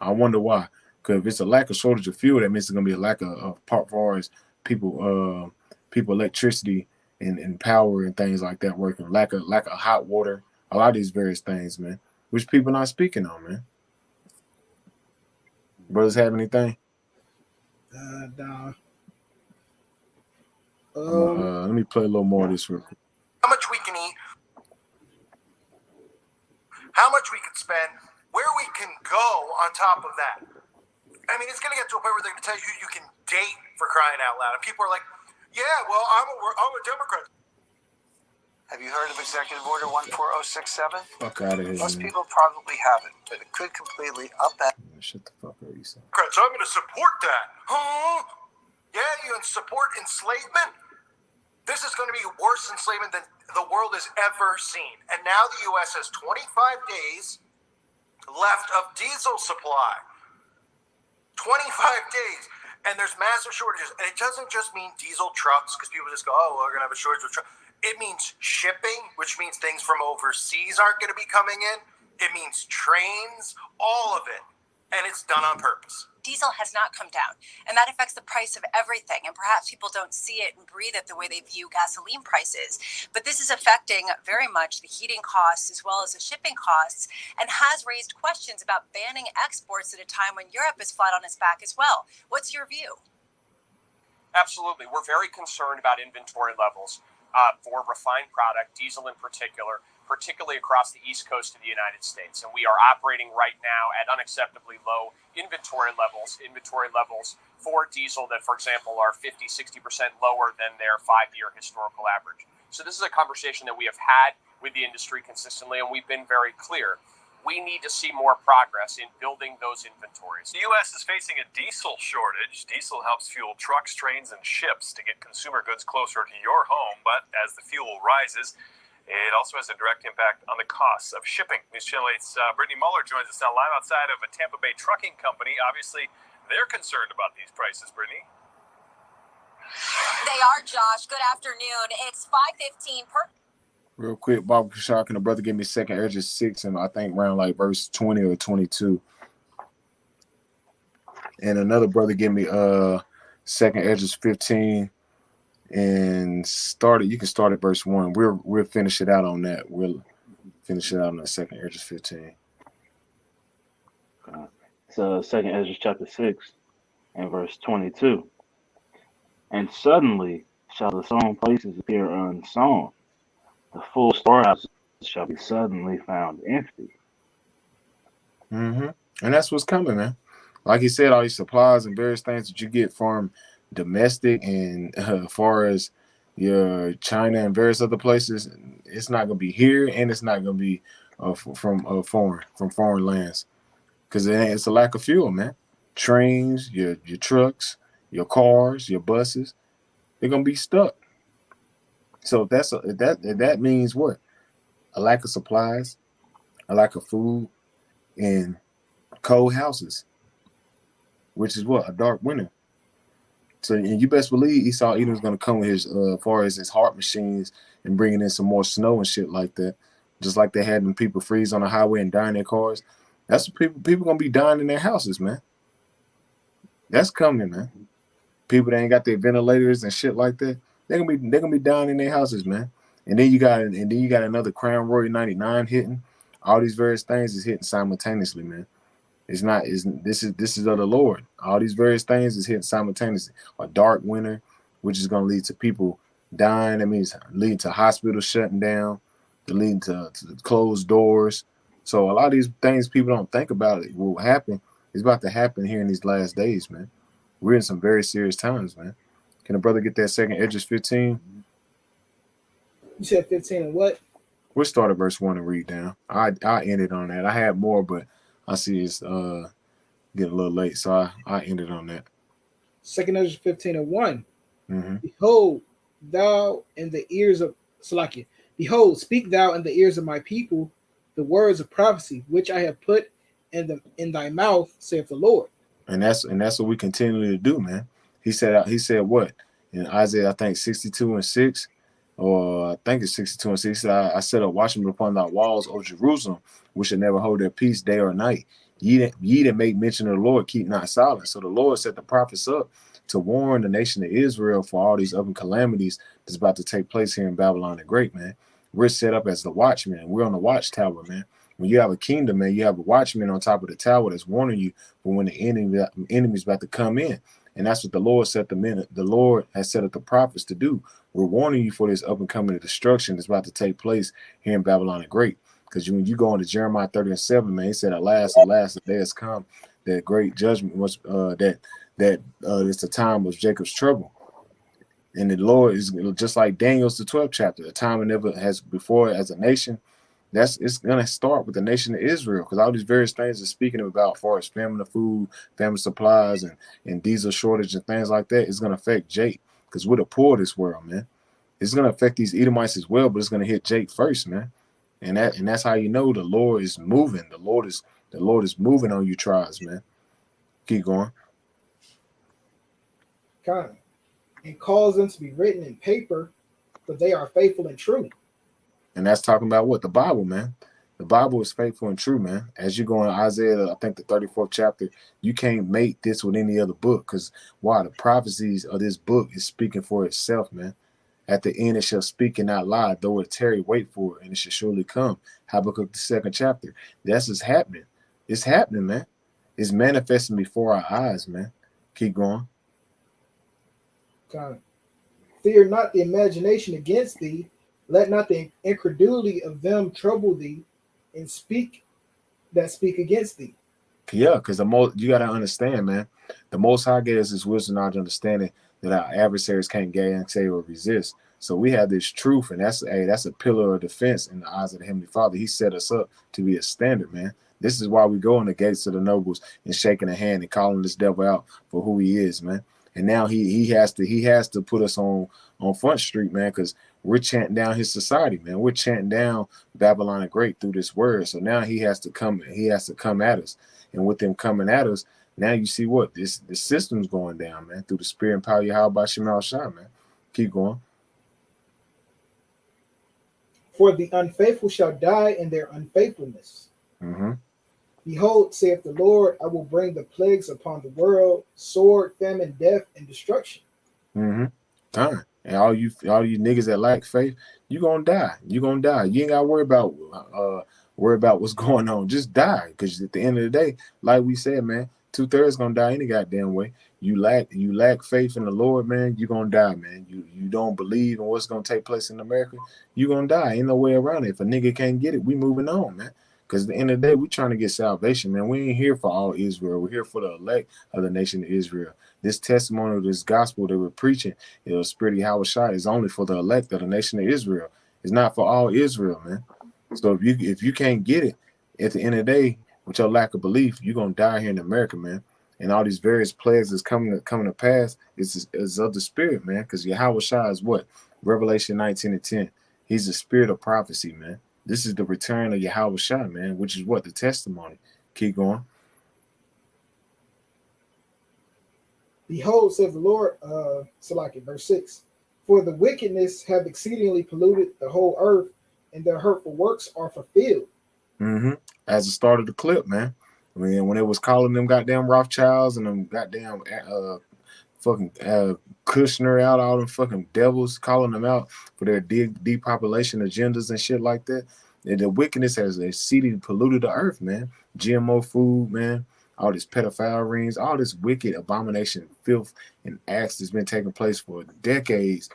I wonder why. Because if it's a lack of shortage of fuel, that means it's gonna be a lack of part far as people electricity and power and things like that working. Lack of hot water. A lot of these various things, man, which people not speaking on, man. Brothers have anything? Nah. Let me play a little more of this real quick. How much we can eat, how much we can spend, where we can go on top of that. I mean, it's going to get to a point where they're going to tell you who you can date, for crying out loud. And people are like, yeah, well, I'm a Democrat. Have you heard of Executive Order 14067? Fuck out of here, Most man. people probably haven't, but it could completely upend. Shut the fuck up, you son. So I'm going to support that. Huh? Yeah, you support enslavement? This is going to be worse enslavement than the world has ever seen. And now the U.S. has 25 days left of diesel supply. 25 days. And there's massive shortages. And it doesn't just mean diesel trucks, because people just go, oh, well, we're going to have a shortage of trucks. It means shipping, which means things from overseas aren't going to be coming in. It means trains, all of it. And it's done on purpose. Diesel has not come down, and that affects the price of everything. And perhaps people don't see it and breathe it the way they view gasoline prices. But this is affecting very much the heating costs as well as the shipping costs, and has raised questions about banning exports at a time when Europe is flat on its back as well. What's your view? Absolutely. We're very concerned about inventory levels for refined product, diesel in particular, particularly across the East Coast of the United States. And we are operating right now at unacceptably low inventory levels for diesel that, for example, are 50, 60% lower than their 5-year historical average. So this is a conversation that we have had with the industry consistently, and we've been very clear. We need to see more progress in building those inventories. The U.S. is facing a diesel shortage. Diesel helps fuel trucks, trains, and ships to get consumer goods closer to your home. But as the fuel rises, it also has a direct impact on the costs of shipping. News Channel 8's Brittany Muller joins us now live outside of a Tampa Bay trucking company. Obviously, they're concerned about these prices, Brittany. They are, Josh. Good afternoon. It's 5:15 per. Real quick, Bob Kashak and the brother gave me second Ezra 6, and I think around like verse 20 or 22. And another brother gave me second Ezra 15 and you can start at verse 1. We'll finish it out on that. We'll finish it out on that second Ezra 15. So second Ezra chapter 6 and verse 22. And suddenly shall the sown places appear unsown. The full storehouses shall be suddenly found empty. Mm-hmm. And that's what's coming, man. Like he said, all these supplies and various things that you get from domestic and as far as your China and various other places, it's not going to be here, and it's not going to be from foreign lands, because it's a lack of fuel, man. Trains, your trucks, your cars, your buses, they're going to be stuck. So that means what? A lack of supplies, a lack of food, and cold houses, which is what? A dark winter. So, and you best believe Esau Edom's going to come with his, far as his heart machines and bringing in some more snow and shit like that. Just like they had when people freeze on the highway and die in their cars. That's what people going to be dying in their houses, man. That's coming, man. People that ain't got their ventilators and shit like that, they're gonna be dying in their houses, man. And then you got another Crown Royal 99 hitting. All these various things is hitting simultaneously, man. This is of the Lord. All these various things is hitting simultaneously. A dark winter, which is gonna lead to people dying. That means leading to hospitals shutting down, leading to closed doors. So a lot of these things people don't think about it will happen. It's about to happen here in these last days, man. We're in some very serious times, man. Can a brother get that second Ezra 15? You said 15 and what? We'll start at verse 1 and read down. I ended on that. I had more, but I see it's getting a little late, so I ended on that. 2 Ezra 15 and 1. Mm-hmm. Behold, thou in the ears of Salakia. Behold, speak thou in the ears of my people the words of prophecy which I have put in thy mouth, saith the Lord. And that's what we continue to do, man. He said what? In Isaiah, I think 62 and 6, or I think it's 62 and 6. I set up watchmen upon thy walls, O Jerusalem, which shall never hold their peace day or night. Ye that make mention of the Lord, keep not silent. So the Lord set the prophets up to warn the nation of Israel for all these other calamities that's about to take place here in Babylon the Great, man. We're set up as the watchmen. We're on the watchtower, man. When you have a kingdom, man, you have a watchman on top of the tower that's warning you for when the enemy's about to come in. And that's what the Lord the Lord has set up the prophets to do. We're warning you for this up and coming destruction that's about to take place here in Babylon the Great. Because when you go into Jeremiah 30 and 7, man, he said, alas, the day has come, that great judgment was that it's the time of Jacob's trouble. And the Lord is just like Daniel's the 12th chapter, the time it never has before as a nation. It's gonna start with the nation of Israel, because all these various things are speaking about, as far as famine of food, famine supplies, and diesel shortage and things like that. It's gonna affect Jake, because we're the poor of this world, man. It's gonna affect these Edomites as well, but it's gonna hit Jake first, man. And that's how you know the Lord is moving. The Lord is moving on you, tribes, man. Keep going. God, and cause them to be written in paper, for they are faithful and true. And that's talking about what? The Bible, man. The Bible is faithful and true, man. As you go in Isaiah, I think the 34th chapter, you can't make this with any other book, because why? The prophecies of this book is speaking for itself, man. At the end, it shall speak and not lie, though it tarry, wait for it, and it shall surely come. Habakkuk, the 2nd chapter. That's what's happening. It's happening, man. It's manifesting before our eyes, man. Keep going. God, fear not the imagination against thee. Let not the incredulity of them trouble thee, and speak against thee. Yeah, because you got to understand, man. The Most High gave us this wisdom, knowledge, understanding that our adversaries can't gainsay or resist. So we have this truth, and that's a pillar of defense in the eyes of the Heavenly Father. He set us up to be a standard, man. This is why we go in the gates of the nobles and shaking a hand and calling this devil out for who he is, man. And now he has to put us on Front Street, man, because we're chanting down his society, man. We're chanting down Babylon the Great through this word. So now he has to come at us. And with them coming at us, now you see what? The system's going down, man, through the spirit and power of Yahweh Shema Shah, man. Keep going. For the unfaithful shall die in their unfaithfulness. Mm-hmm. Behold, saith the Lord, I will bring the plagues upon the world, sword, famine, death, and destruction. Mm-hmm. Time. And all you niggas that lack faith, you gonna die. You gonna die. You ain't gotta worry about what's going on. Just die. Because at the end of the day, like we said, man, 2/3 gonna die any goddamn way. You lack faith in the Lord, man, you gonna die, man. You don't believe in what's gonna take place in America, you gonna die. Ain't no way around it. If a nigga can't get it, we moving on, man. Because at the end of the day, we trying to get salvation, man. We ain't here for all Israel. We're here for the elect of the nation of Israel. This testimony of this gospel that we're preaching, Spirit of Yahweh Shai, is only for the elect of the nation of Israel. It's not for all Israel, man. So if you can't get it, at the end of the day, with your lack of belief, you're gonna die here in America, man. And all these various plagues that's coming to pass is of the spirit, man. Because Yahweh Shai is what? Revelation 19:10. He's the spirit of prophecy, man. This is the return of Yahweh Shai, man, which is what? The testimony. Keep going. Behold, says the Lord, Salaki, verse 6, for the wickedness have exceedingly polluted the whole earth, and their hurtful works are fulfilled. Mm-hmm. As the start of the clip, man. I mean, when it was calling them goddamn Rothschilds and them goddamn fucking Kushner out, all them fucking devils, calling them out for their depopulation agendas and shit like that. And the wickedness has exceeded, polluted the earth, man. GMO food, man. All this pedophile rings, all this wicked abomination, filth, and acts that's been taking place for decades.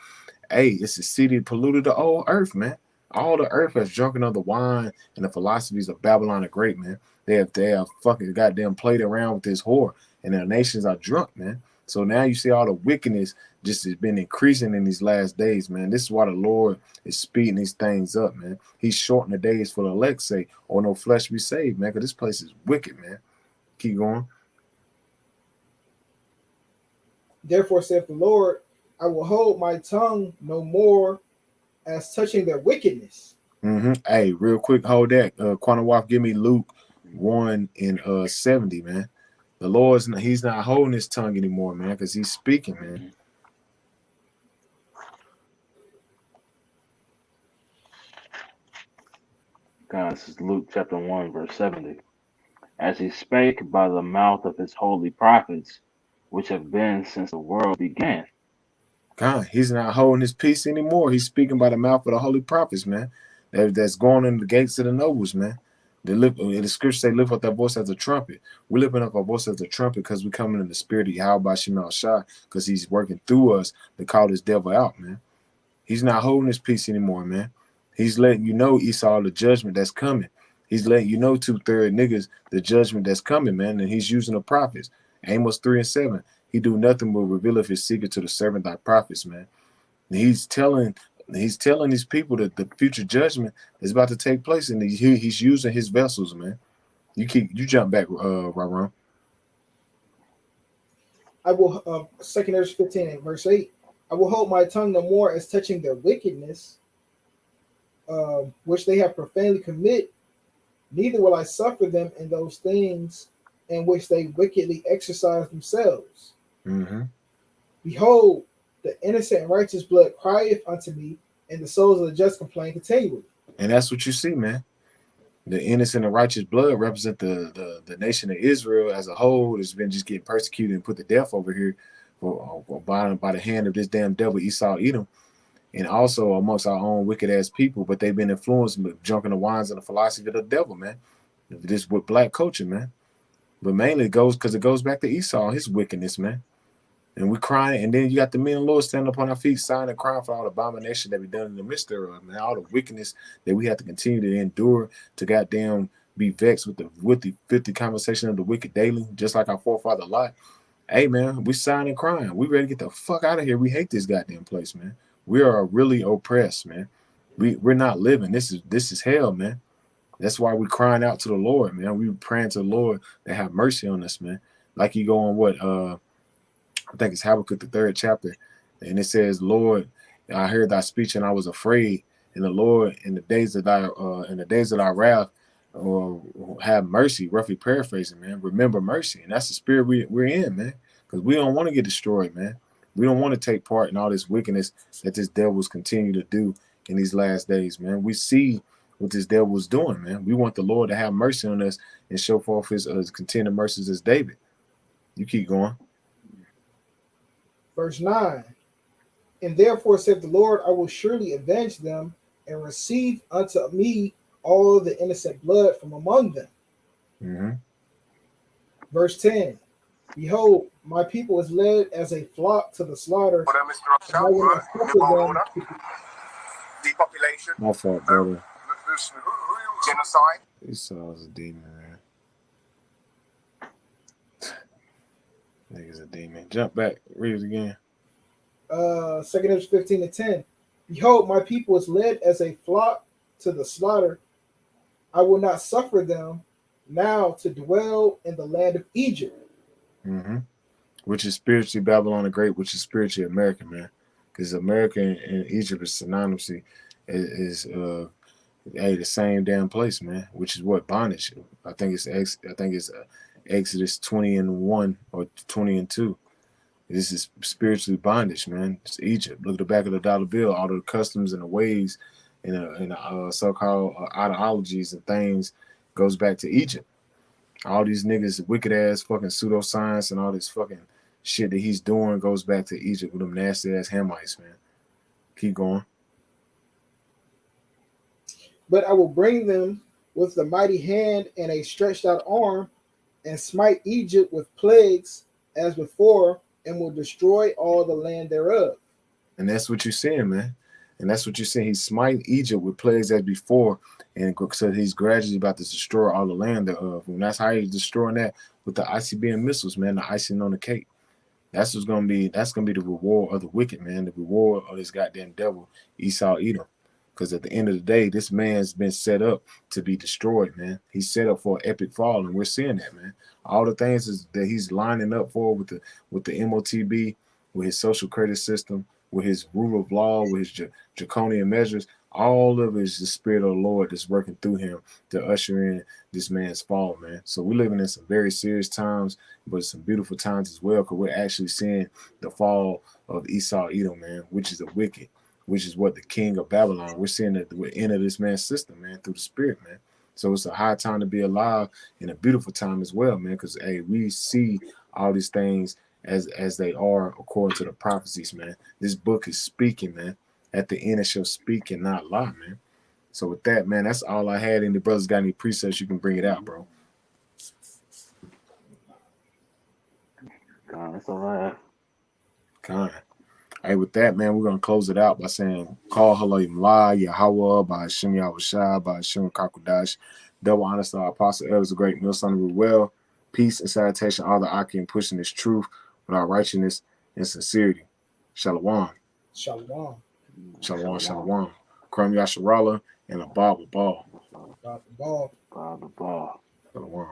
Hey, it's exceeded, polluted the whole earth, man. All the earth has drunken of the wine and the philosophies of Babylon the Great, man. They have fucking goddamn played around with this whore, and their nations are drunk, man. So now you see all the wickedness just has been increasing in these last days, man. This is why the Lord is speeding these things up, man. He's shortening the days for the elect, say, or no flesh be saved, man, because this place is wicked, man. Keep going. Therefore saith the Lord, I will hold my tongue no more as touching their wickedness. Hey, real quick, hold that. Quantum Walk, give me Luke 1 and 70, man. The Lord's he's not holding his tongue anymore, man, because he's speaking, man. God, this is Luke chapter 1, verse 70. As he spake by the mouth of his holy prophets, which have been since the world began. God, he's not holding his peace anymore. He's speaking by the mouth of the holy prophets, man. That's going in the gates of the nobles, man. The scriptures say, lift up that voice as a trumpet. We're lifting up our voice as a trumpet because we're coming in the spirit of Yahweh Shema Shai, because he's working through us to call this devil out, man. He's not holding his peace anymore, man. He's letting you know, Esau, the judgment that's coming. He's letting you know, 2/3 niggas, the judgment that's coming, man. And he's using the prophets. Amos 3 and 7. He do nothing but reveal his secret to the servant thy prophets, man. And he's telling these people that the future judgment is about to take place, and he's using his vessels, man. You jump back, Ron. I will 2 Ezra 15 and verse 8. I will hold my tongue no more as touching their wickedness, which they have profanely commit, neither will I suffer them in those things in which they wickedly exercise themselves. Behold, the innocent and righteous blood crieth unto me, and the souls of the just complain continually. And that's what you see, man. The innocent and righteous blood represent the nation of Israel as a whole that's been just getting persecuted and put to death over here by the hand of this damn devil Esau Edom, and also amongst our own wicked ass people. But they've been influenced with drunken the wines and the philosophy of the devil, man. This with black culture, man. But mainly it goes back to Esau, his wickedness, man. And we crying, and then you got the men of the Lord standing up on our feet, sighing and crying for all the abomination that we done in the midst of, man. All the wickedness that we have to continue to endure to goddamn be vexed with the 50 conversation of the wicked daily, just like our forefather Lot. Hey, man, we sighing and crying. We ready to get the fuck out of here. We hate this goddamn place, man. We are really oppressed, man. We're not living. This is hell, man. That's why we're crying out to the Lord, man. We praying to the Lord to have mercy on us, man. Like you go on I think it's Habakkuk the 3rd chapter, and it says, "Lord, I heard thy speech and I was afraid. And the Lord, in the days of thy wrath, have mercy." Roughly paraphrasing, man. Remember mercy, and that's the spirit we're in, man. Because we don't want to get destroyed, man. We don't want to take part in all this wickedness that this devil's continue to do in these last days, man. We see what this devil's doing, man. We want the Lord to have mercy on us and show forth his continued mercies as David. You keep going. Verse 9. And therefore said the Lord, I will surely avenge them and receive unto me all the innocent blood from among them. Verse 10. Behold, my people is led as a flock to the slaughter. Mr. Russia, depopulation. My fault, brother. Listen, who you Genocide. Esau's a demon, man. Nigga's a demon. Jump back. Read it again. 2 Ezra 15 and 10. Behold, my people is led as a flock to the slaughter. I will not suffer them now to dwell in the land of Egypt. Which is spiritually Babylon the Great, which is spiritually America, man. Because America and Egypt is synonymously is the same damn place, man. Which is what bondage. I think it's Exodus 20:1 or 20:2. This is spiritually bondage, man. It's Egypt. Look at the back of the dollar bill. All the customs and the ways and the so-called ideologies and things goes back to Egypt. All these niggas, wicked ass fucking pseudoscience and all this fucking shit that he's doing goes back to Egypt with them nasty ass Hamites, man. Keep going. But I will bring them with the mighty hand and a stretched out arm, and smite Egypt with plagues as before, and will destroy all the land thereof. And that's what you're seeing, man. And that's what you're saying. He's smiting Egypt with plagues as before, and so he's gradually about to destroy all the land thereof. And that's how he's destroying that with the ICBM missiles, man, the icing on the cake. That's gonna be the reward of the wicked, man. The reward of this goddamn devil, Esau Edom. Because at the end of the day, this man's been set up to be destroyed, man. He's set up for an epic fall, and we're seeing that, man. All the things that he's lining up for with the MOTB, with his social credit system, with his rule of law, with his draconian measures, all of it is the spirit of the Lord that's working through him to usher in this man's fall, man. So we're living in some very serious times, but some beautiful times as well, because we're actually seeing the fall of Esau Edom, man, which is the wicked, which is what the king of Babylon. We're seeing that the end of this man's system, man, through the spirit, man. So it's a high time to be alive and a beautiful time as well, man, because, hey, we see all these things as they are according to the prophecies, man. This book is speaking, man. At the end, it shall speak and not lie, man. So with that, man, that's all I had. Any brothers got any precepts, you can bring it out, bro. That's all I have. Kind. Hey, with that, man, we're gonna close it out by saying, "Call Halayim La, Yahweh, by Hashem Yahushua, by Hashem Kakodash, double honor to our apostle elders, the great Mill Son of Ruel, peace and salutation, all the Aki and pushing this truth with our righteousness and sincerity. Shalom. Shalom. Shalom, shalom. Kram Yasharala and a ball with ball. Ball. Ball. Shalom.